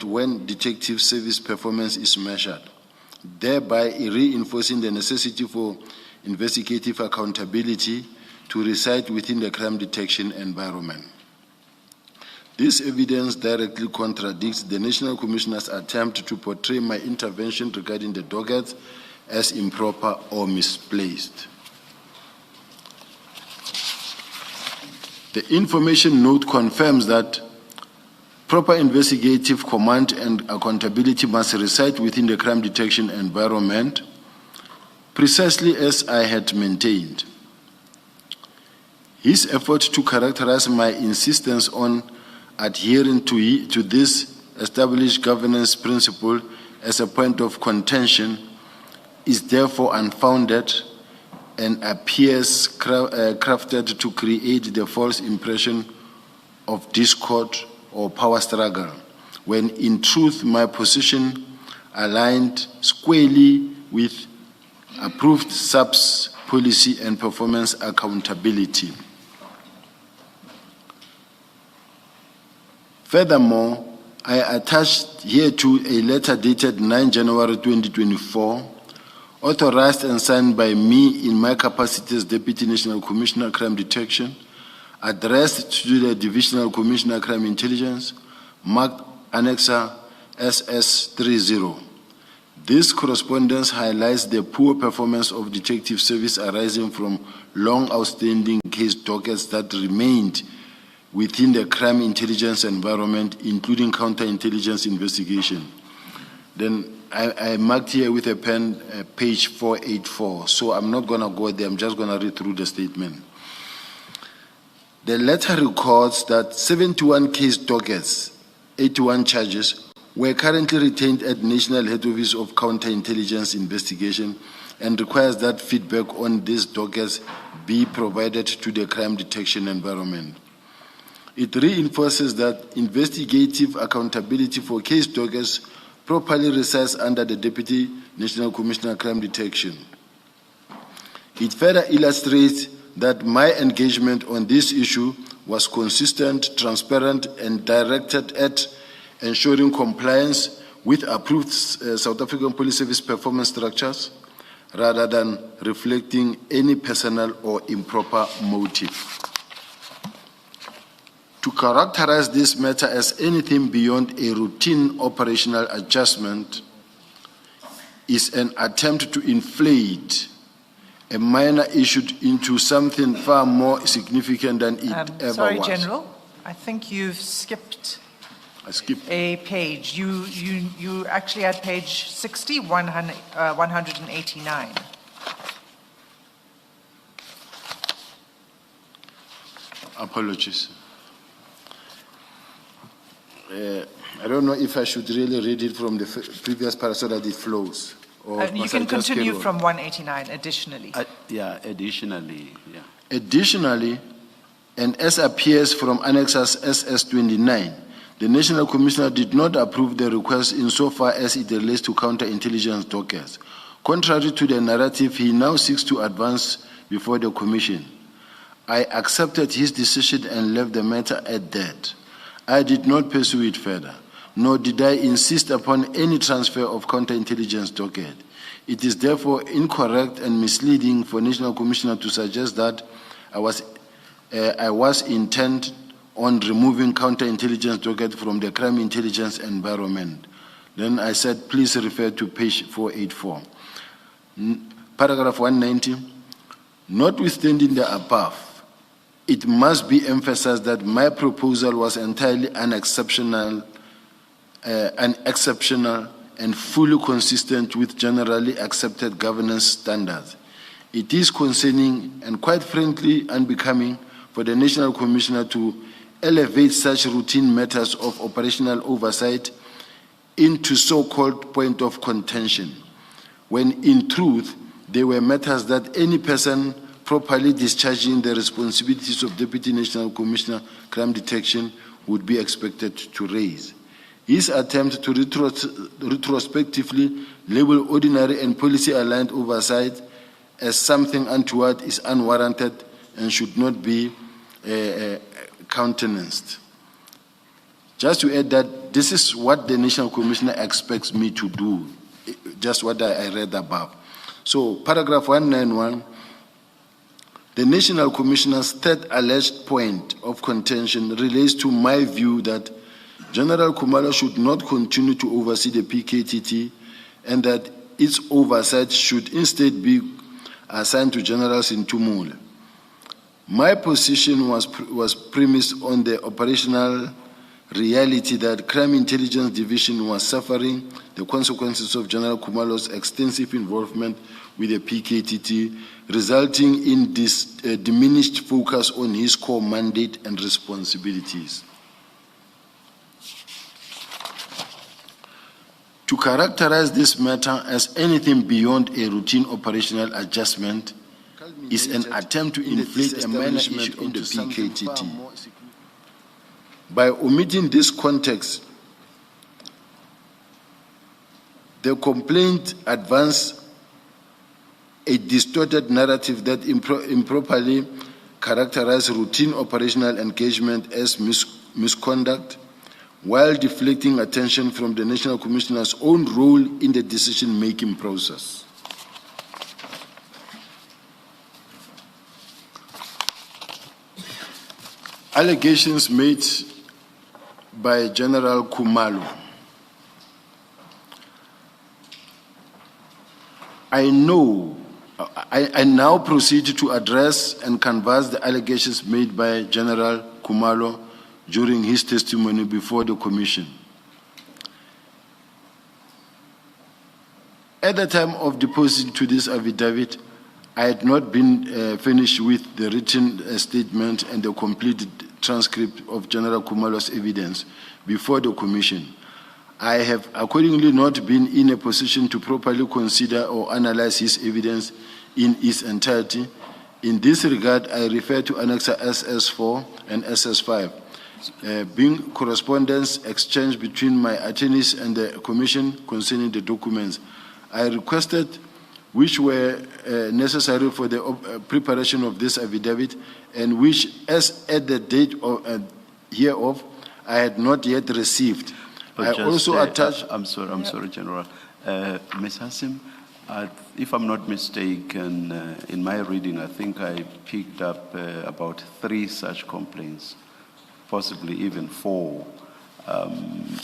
when detective service performance is measured, thereby reinforcing the necessity for investigative accountability to reside within the crime detection environment. This evidence directly contradicts the National Commissioner's attempt to portray my intervention regarding the dockets as improper or misplaced. The information note confirms that proper investigative command and accountability must reside within the crime detection environment, precisely as I had maintained. His effort to characterize my insistence on adhering to this established governance principle as a point of contention is therefore unfounded and appears crafted to create the false impression of discord or power struggle, when in truth my position aligned squarely with approved SAPS policy and performance accountability. Furthermore, I attached hereto a letter dated 9 January 2024, authorized and signed by me in my capacity as Deputy National Commissioner Crime Detection, addressed to the Divisional Commissioner Crime Intelligence, marked Annexa SS30. This correspondence highlights the poor performance of detective service arising from long outstanding case dockets that remained within the crime intelligence environment, including counterintelligence investigation. Then I marked here with a pen page 484, so I'm not going to go there, I'm just going to read through the statement. The letter records that 71 case dockets, 81 charges, were currently retained at National Head Office of Counterintelligence Investigation and requires that feedback on these dockets be provided to the crime detection environment. It reinforces that investigative accountability for case dockets properly resides under the Deputy National Commissioner Crime Detection. It further illustrates that my engagement on this issue was consistent, transparent, and directed at ensuring compliance with approved South African Police Service performance structures, rather than reflecting any personal or improper motive. To characterize this matter as anything beyond a routine operational adjustment is an attempt to inflate a minor issue into something far more significant than it ever was. Sorry, General, I think you've skipped a page. You actually had page 60, 189. Apologies. I don't know if I should really read it from the previous part so that it flows. Or you can continue from 189, additionally. Additionally, yeah. Additionally, and as appears from Annexes SS29, the National Commissioner did not approve the request insofar as it relates to counterintelligence dockets. Contrary to the narrative he now seeks to advance before the Commission, I accepted his decision and left the matter at that. I did not pursue it further, nor did I insist upon any transfer of counterintelligence docket. It is therefore incorrect and misleading for National Commissioner to suggest that I was intent on removing counterintelligence docket from the crime intelligence environment. Then I said, please refer to page 484. Paragraph 190, notwithstanding the above, it must be emphasized that my proposal was entirely unexceptional and fully consistent with generally accepted governance standards. It is concerning and quite frankly unbecoming for the National Commissioner to elevate such routine matters of operational oversight into so-called point of contention, when in truth they were matters that any person properly discharging the responsibilities of Deputy National Commissioner Crime Detection would be expected to raise. His attempt to retrospectively label ordinary and policy-aligned oversight as something untoward is unwarranted and should not be countenanced. Just to add that that this is what the National Commissioner expects me to do, just what I read above. So, paragraph 191, the National Commissioner's third alleged point of contention relates to my view that General Khumalo should not continue to oversee the PKTT and that its oversight should instead be assigned to General Sintumule. My position was premised on the operational reality that Crime Intelligence Division was suffering the consequences of General Khumalo's extensive involvement with the PKTT, resulting in this diminished focus on his core mandate and responsibilities. To characterize this matter as anything beyond a routine operational adjustment is an attempt to inflate a minor issue on the PKTT. By omitting this context, the complaint advanced a distorted narrative that improperly characterized routine operational engagement as misconduct, while deflecting attention from the National Commissioner's own role in the decision-making process. Allegations made by General Khumalo. I now proceed to address and canvass the allegations made by General Khumalo during his testimony before the Commission. At the time of depositing to this affidavit, I had not been finished with the written statement and the completed transcript of General Khumalo's evidence before the Commission. I have accordingly not been in a position to properly consider or analyze his evidence in its entirety. In this regard, I refer to Annex SS4 and SS5. Being correspondence exchanged between my attorneys and the Commission concerning the documents I requested, which were necessary for the preparation of this affidavit, and which, as at the date hereof, I had not yet received. But I also attached. I'm sorry, General. Ms. Hassim, if I'm not mistaken, in my reading, I think I picked up about 3 such complaints, possibly even 4.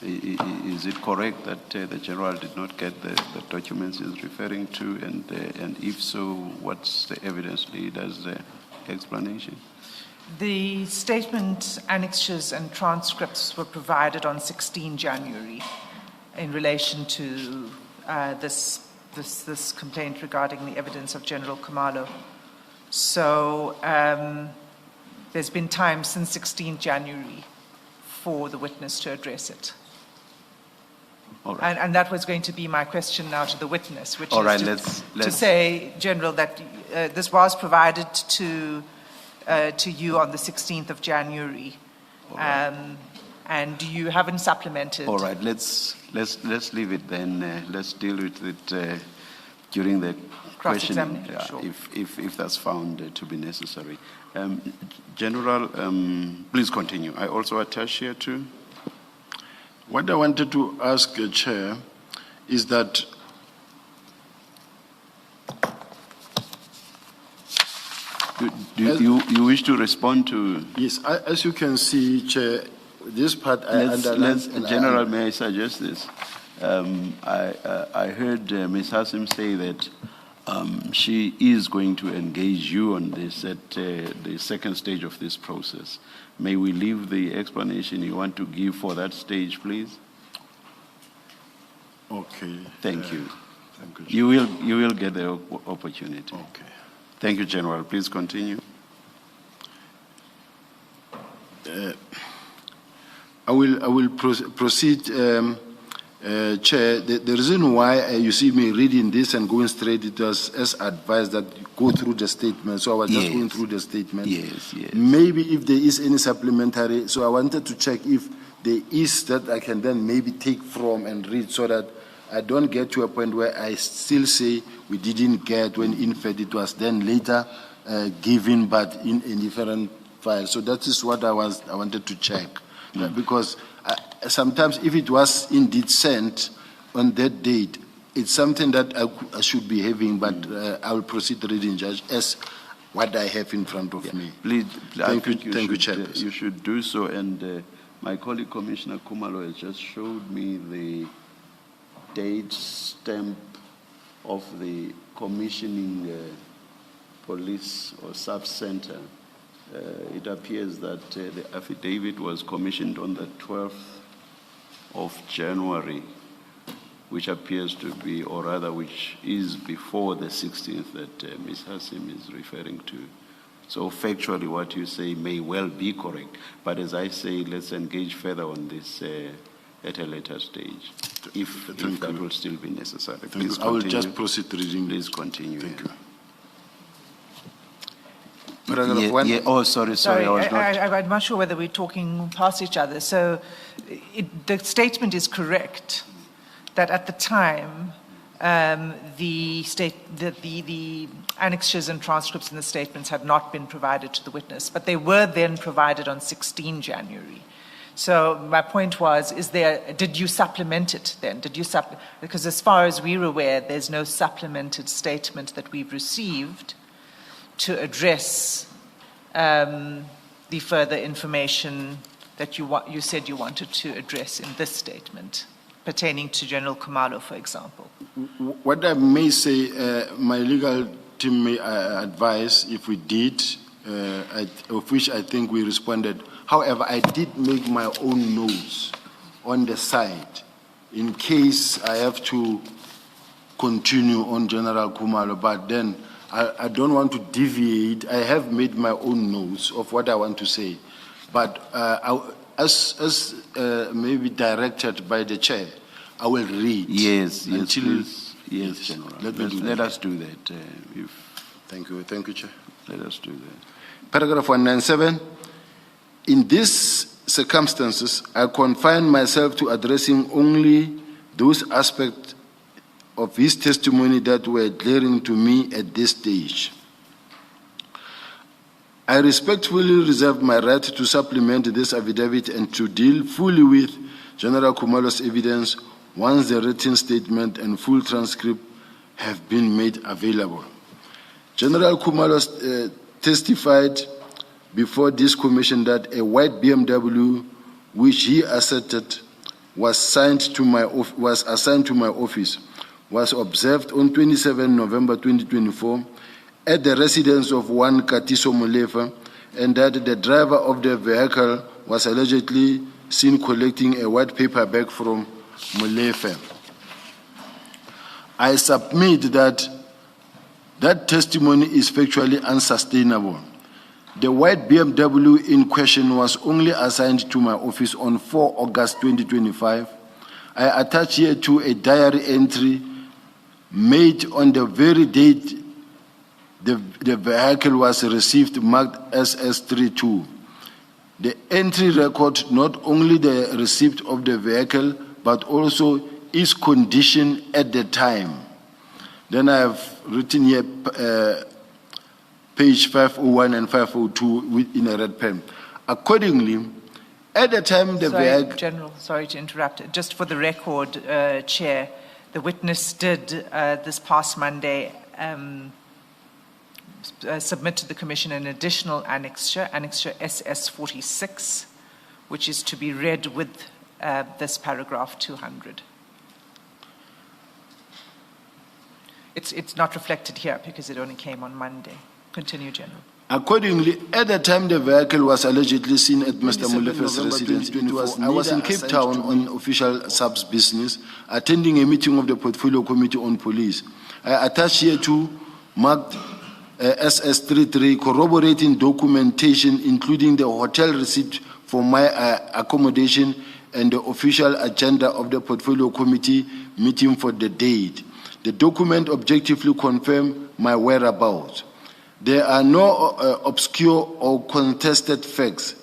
Is it correct that the General did not get the documents he's referring to? And if so, what's the evidence lead as the explanation? The statement, annexures and transcripts were provided on 16 January in relation to this complaint regarding the evidence of General Khumalo. So there's been time since 16 January for the witness to address it. All right. And that was going to be my question now to the witness, which All right, is let's to say, General, that this was provided to you on the 16th of January, right. and you haven't supplemented. All right, let's leave it then. Let's deal with it during the questioning, Sure. if that's found to be necessary. General, please continue. I also attach here too. What I wanted to ask, Chair, is that you wish to respond to? yes, as you can see, Chair, this part I underlined. General, may I suggest this? I heard Ms. Hassim say that she is going to engage you on this at the second stage of this process. May we leave the explanation you want to give for that stage, please? Okay. Thank you. Thank you. You will get the opportunity. Okay. Thank you, General. Please continue. I will proceed, Chair. The reason why you see me reading this and going straight, it was as advised that you go through the statement. So I was just Yes. going through the statement. Yes. Maybe if there is any supplementary, so I wanted to check if there is that I can then maybe take from and read, so that I don't get to a point where I still say we didn't get when in fact it was then later given, but in a different file. So that is what I wanted to check, because sometimes if it was indeed sent on that date, it's something that I should be having, but I will proceed reading, Judge, as what I have in front of me. Please, Thank you, Chairperson. Chairperson. You should do so, and my colleague Commissioner Khumalo has just showed me the date stamp of the commissioning police or sub-center. It appears that the affidavit was commissioned on the 12th of January, which appears to be, or rather which is before the 16th that Ms. Hassim is referring to. So factually what you say may well be correct, but as I say, let's engage further on this at a later stage, if that will still be necessary. Please I will continue. just proceed reading. Please continue. Thank you. Yeah, One. yeah. Oh, sorry, Sorry, I was not. I'm not sure whether we're talking past each other. So the statement is correct that at the time, the annexures and transcripts in the statements had not been provided to the witness, but they were then provided on 16 January. So my point was, did you supplement it then? Because as far as we're aware, there's no supplemented statement that we've received to address the further information that you said you wanted to address in this statement, pertaining to General Khumalo, for example. What I may say, my legal team may advise if we did, of which I think we responded. However, I did make my own notes on the side in case I have to continue on General Khumalo, but then I don't want to deviate. I have made my own notes of what I want to say, but as maybe directed by the chair, I will read. Yes, until, please. Yes, General. Let us do that. Thank you, Chair. Let us do that. Paragraph 197. In these circumstances, I confine myself to addressing only those aspects of his testimony that were glaring to me at this stage. I respectfully reserve my right to supplement this affidavit and to deal fully with General Khumalo's evidence once the written statement and full transcript have been made available. General Khumalo testified before this commission that a white BMW, which he asserted was assigned to my office, was observed on 27 November 2024 at the residence of one Katiso Molefe, and that the driver of the vehicle was allegedly seen collecting a white paper bag from Molefe. I submit that that testimony is factually unsustainable. The white BMW in question was only assigned to my office on 4 August 2025. I attach here to a diary entry made on the very date the vehicle was received, marked SS32. The entry record not only the receipt of the vehicle, but also its condition at the time. Then I have written here page 501 and 502 in a red pen. Accordingly, at the time the vehicle... General, sorry to interrupt. Just for the record, Chair, the witness did this past Monday submit to the Commission an additional annexure SS46, which is to be read with this paragraph 200. It's not reflected here because it only came on Monday. Continue, General. Accordingly, at the time the vehicle was allegedly seen at Mr. Molefe's residence, I was in Cape Town on official subs business, attending a meeting of the Portfolio Committee on Police. I attach here to marked SS33 corroborating documentation, including the hotel receipt for my accommodation and the official agenda of the Portfolio Committee meeting for the date. The document objectively confirms my whereabouts. There are no obscure or contested facts.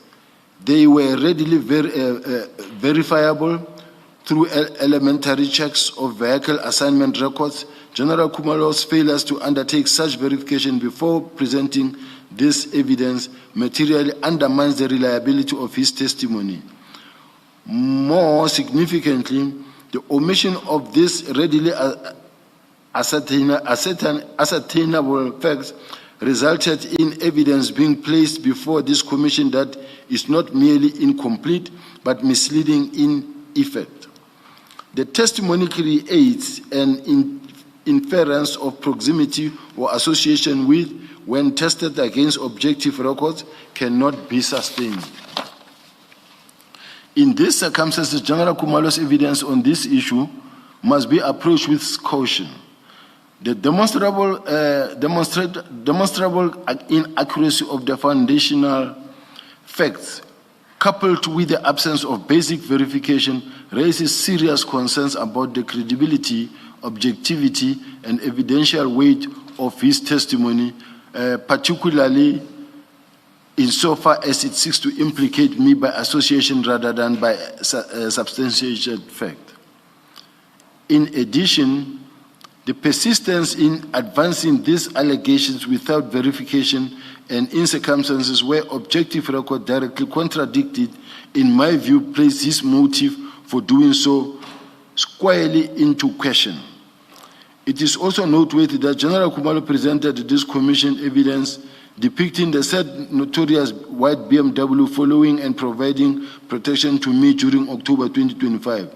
They were readily verifiable through elementary checks of vehicle assignment records. General Khumalo's failures to undertake such verification before presenting this evidence materially undermines the reliability of his testimony. More significantly, the omission of these readily ascertainable facts resulted in evidence being placed before this commission that is not merely incomplete but misleading in effect. The testimony creates an inference of proximity or association with, when tested against objective records, cannot be sustained. In these circumstances, General Khumalo's evidence on this issue must be approached with caution. The demonstrable inaccuracy of the foundational facts, coupled with the absence of basic verification, raises serious concerns about the credibility, objectivity, and evidential weight of his testimony, particularly insofar as it seeks to implicate me by association rather than by substantiated fact. In addition, the persistence in advancing these allegations without verification and in circumstances where objective record directly contradicted, in my view, places his motive for doing so squarely into question. It is also noteworthy that General Khumalo presented this commission evidence depicting the said notorious white BMW following and providing protection to me during October 2025.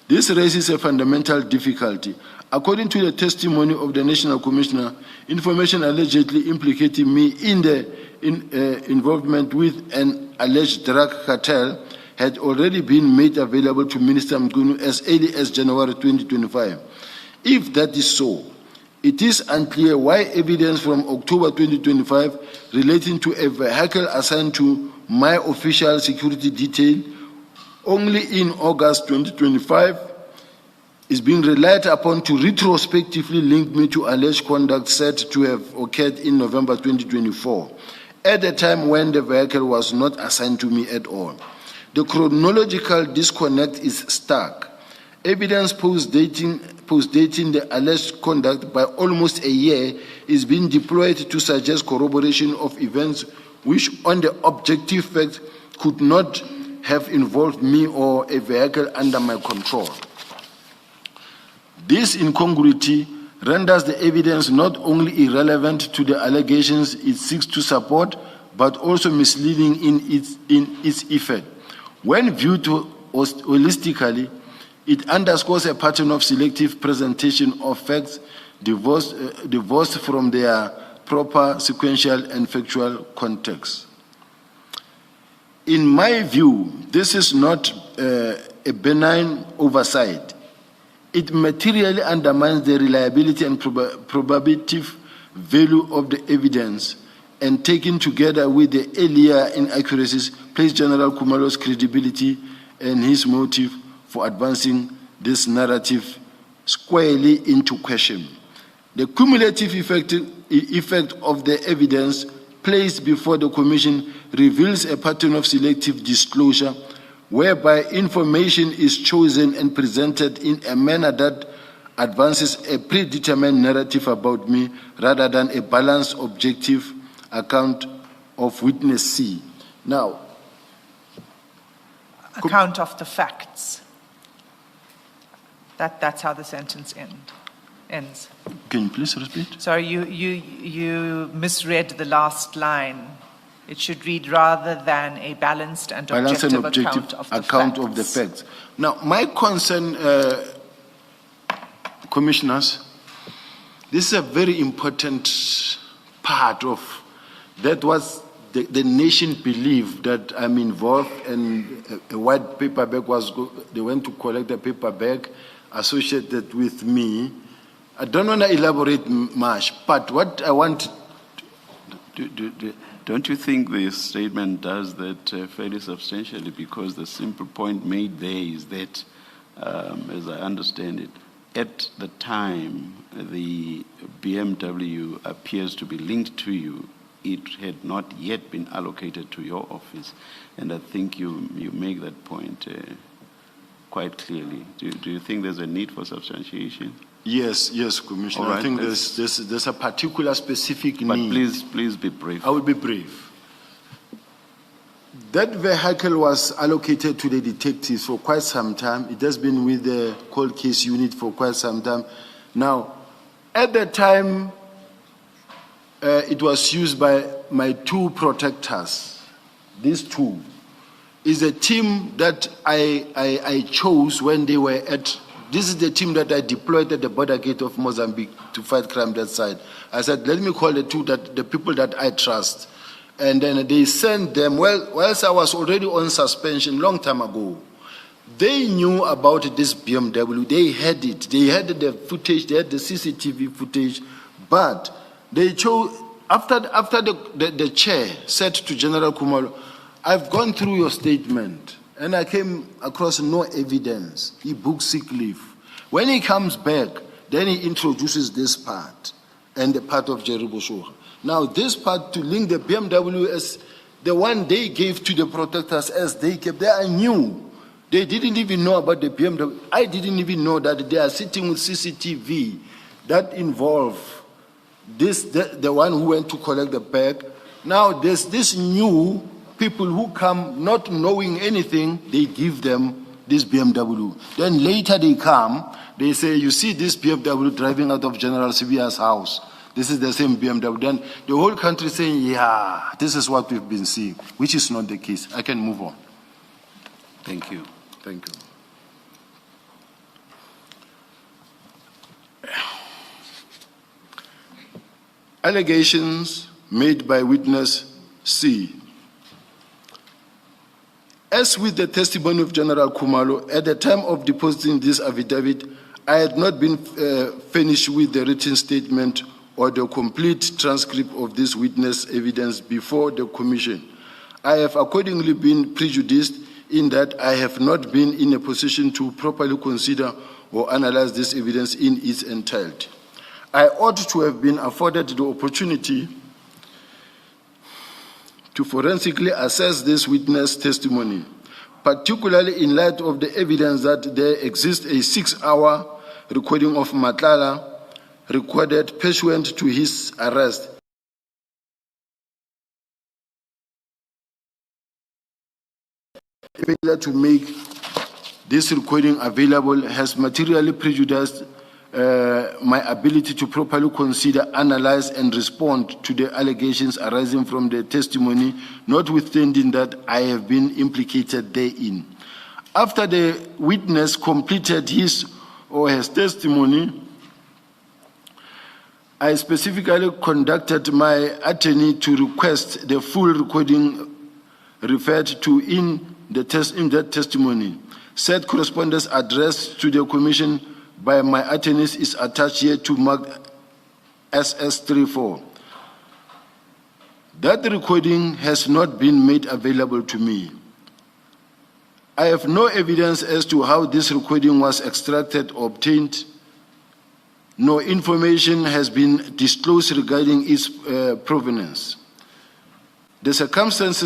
This raises a fundamental difficulty. According to the testimony of the National Commissioner, information allegedly implicating me in the involvement with an alleged drug cartel had already been made available to Minister Mngunu as early as January 2025. If that is so, it is unclear why evidence from October 2025 relating to a vehicle assigned to my official security detail only in August 2025 is being relied upon to retrospectively link me to alleged conduct said to have occurred in November 2024, at a time when the vehicle was not assigned to me at all. The chronological disconnect is stark. Evidence post-dating the alleged conduct by almost a year is being deployed to suggest corroboration of events which, on the objective fact, could not have involved me or a vehicle under my control. This incongruity renders the evidence not only irrelevant to the allegations it seeks to support, but also misleading in its effect. When viewed holistically, it underscores a pattern of selective presentation of facts divorced from their proper sequential and factual context. In my view, this is not a benign oversight. It materially undermines the reliability and probative value of the evidence, and taken together with the earlier inaccuracies, place General Khumalo's credibility and his motive for advancing this narrative squarely into question. The cumulative effect of the evidence placed before the Commission reveals a pattern of selective disclosure whereby information is chosen and presented in a manner that advances a predetermined narrative about me rather than a balanced, objective account of witness C. Now, account of the facts. That's how the sentence ends. Can you please repeat? Sorry, you misread the last line. It should read rather than a balanced and objective account of the facts. Now, my concern, commissioners, this is a very important part of that was the nation believed that I'm involved, and a white paper bag they went to collect a paper bag associated with me. I don't want to elaborate much, but what I want Don't you think this statement does that fairly substantially, because the simple point made there is that, as I understand it, at the time the BMW appears to be linked to you, it had not yet been allocated to your office, and I think you make that point quite clearly. Do you think there's a need for substantiation? Yes, Commissioner. Right, I think there's a particular specific but need. please be brief. I will be brief. That vehicle was allocated to the detectives for quite some time. It has been with the cold case unit for quite some time. Now, at the time, it was used by my two protectors. These two is a team that I chose when they were at. This is the team that I deployed at the border gate of Mozambique to fight crime that side. I said, let me call the people that I trust. And then they sent them, whilst I was already on suspension long time ago, they knew about this BMW. They had it. They had the footage. They had the CCTV footage. But they chose, after the chair said to General Khumalo, I've gone through your statement and I came across no evidence. He booked sick leave. When he comes back, then he introduces this part and the part of Jerry Boshoga. Now, this part to link the BMW as the one they gave to the protectors as they kept, they are new. They didn't even know about the BMW. I didn't even know that they are sitting with CCTV that involve the one who went to collect the bag. Now, there's this new people who come not knowing anything, they give them this BMW. Then later they come, they say, you see this BMW driving out of General Sibiya's house. This is the same BMW. Then the whole country saying, yeah, this is what we've been seeing, which is not the case. I can move on. Thank you. Thank you. Allegations made by witness C. As with the testimony of General Khumalo, at the time of depositing this affidavit, I had not been finished with the written statement or the complete transcript of this witness evidence before the commission. I have accordingly been prejudiced in that I have not been in a position to properly consider or analyze this evidence in its entirety. I ought to have been afforded the opportunity to forensically assess this witness testimony, particularly in light of the evidence that there exists a 6-hour recording of Matlala recorded pursuant to his arrest. Failure to make this recording available has materially prejudiced my ability to properly consider, analyze, and respond to the allegations arising from the testimony, notwithstanding that I have been implicated therein. After the witness completed his or her testimony, I specifically contacted my attorney to request the full recording referred to in that testimony. Said correspondence addressed to the commission by my attorneys is attached here to mark SS34. That recording has not been made available to me. I have no evidence as to how this recording was extracted or obtained. No information has been disclosed regarding its provenance. The circumstances